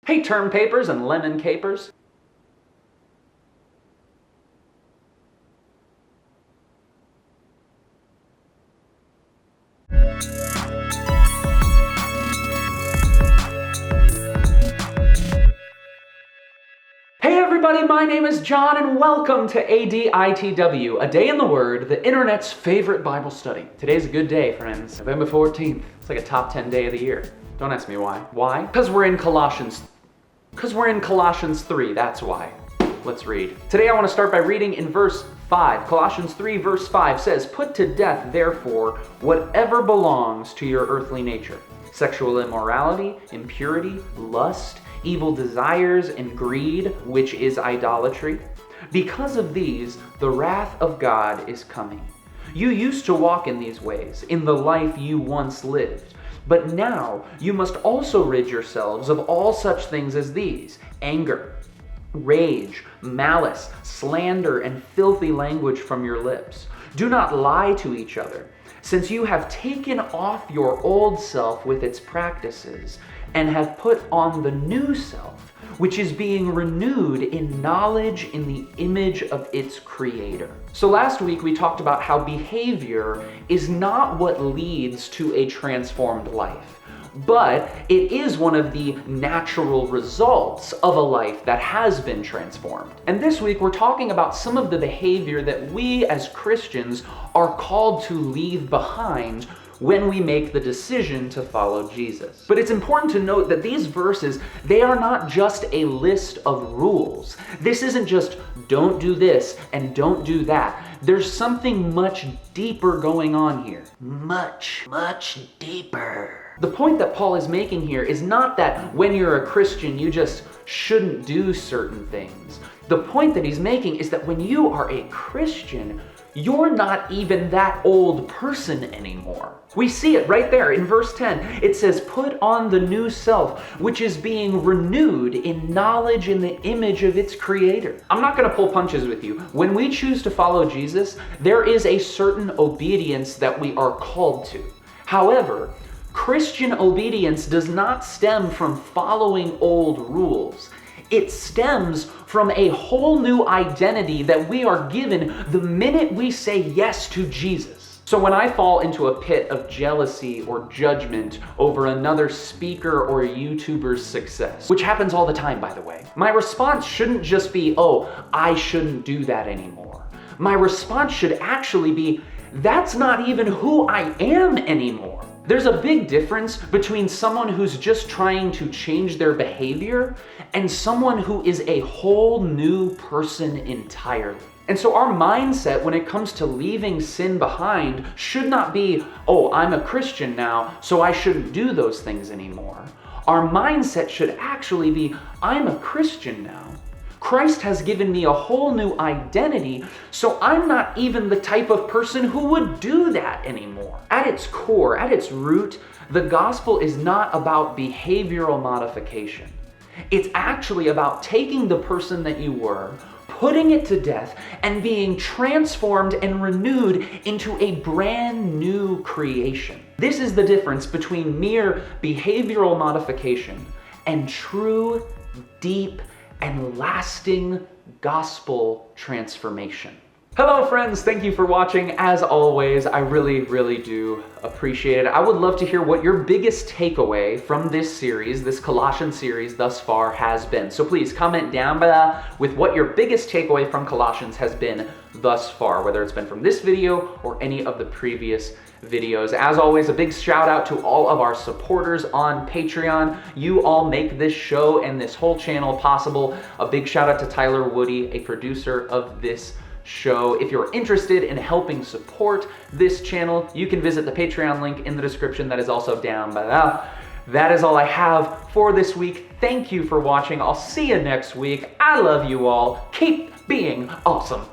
Hey, term papers and lemon capers. Hey everybody, my name is John and welcome to ADITW, a day in the Word, the internet's favorite Bible study. Today's a good day, friends. November 14th. It's like a top 10 day of the year. Don't ask me why. Why? Because we're in Colossians 3, that's why. Let's read. Today I want to start by reading in verse 5. Colossians 3 verse 5 says, "Put to death, therefore, whatever belongs to your earthly nature. Sexual immorality, impurity, lust, evil desires, and greed, which is idolatry. Because of these, the wrath of God is coming. You used to walk in these ways, in the life you once lived. But now you must also rid yourselves of all such things as these: anger, rage, malice, slander, and filthy language from your lips. Do not lie to each other, since you have taken off your old self with its practices, and have put on the new self, which is being renewed in knowledge in the image of its creator." So last week we talked about how behavior is not what leads to a transformed life, but it is one of the natural results of a life that has been transformed. And this week we're talking about some of the behavior that we as Christians are called to leave behind when we make the decision to follow Jesus. But it's important to note that these verses, they are not just a list of rules. This isn't just don't do this and don't do that. There's something much deeper going on here. Much deeper. The point that Paul is making here is not that when you're a Christian, you just shouldn't do certain things. The point that he's making is that when you are a Christian, you're not even that old person anymore. We see it right there in verse 10. It says, "Put on the new self, which is being renewed in knowledge in the image of its creator." I'm not going to pull punches with you. When we choose to follow Jesus, there is a certain obedience that we are called to. However, Christian obedience does not stem from following old rules. It stems from a whole new identity that we are given the minute we say yes to Jesus. So when I fall into a pit of jealousy or judgment over another speaker or YouTuber's success, which happens all the time, by the way, my response shouldn't just be, "Oh, I shouldn't do that anymore." My response should actually be, "That's not even who I am anymore." There's a big difference between someone who's just trying to change their behavior and someone who is a whole new person entirely. And so our mindset when it comes to leaving sin behind should not be, "Oh, I'm a Christian now, so I shouldn't do those things anymore." Our mindset should actually be, "I'm a Christian now. Christ has given me a whole new identity, so I'm not even the type of person who would do that anymore." At its core, at its root, the gospel is not about behavioral modification. It's actually about taking the person that you were, putting it to death, and being transformed and renewed into a brand new creation. This is the difference between mere behavioral modification and true, deep, and lasting gospel transformation. Hello friends, thank you for watching. As always, I really do appreciate it. I would love to hear what your biggest takeaway from this series, this Colossians series thus far has been. So please comment down below with what your biggest takeaway from Colossians has been thus far, whether it's been from this video or any of the previous videos. As always, a big shout out to all of our supporters on Patreon. You all make this show and this whole channel possible. A big shout out to Tyler Woody, a producer of this show. If you're interested in helping support this channel, you can visit the Patreon link in the description that is also down below. That is all I have for this week. Thank you for watching. I'll see you next week. I love you all. Keep being awesome.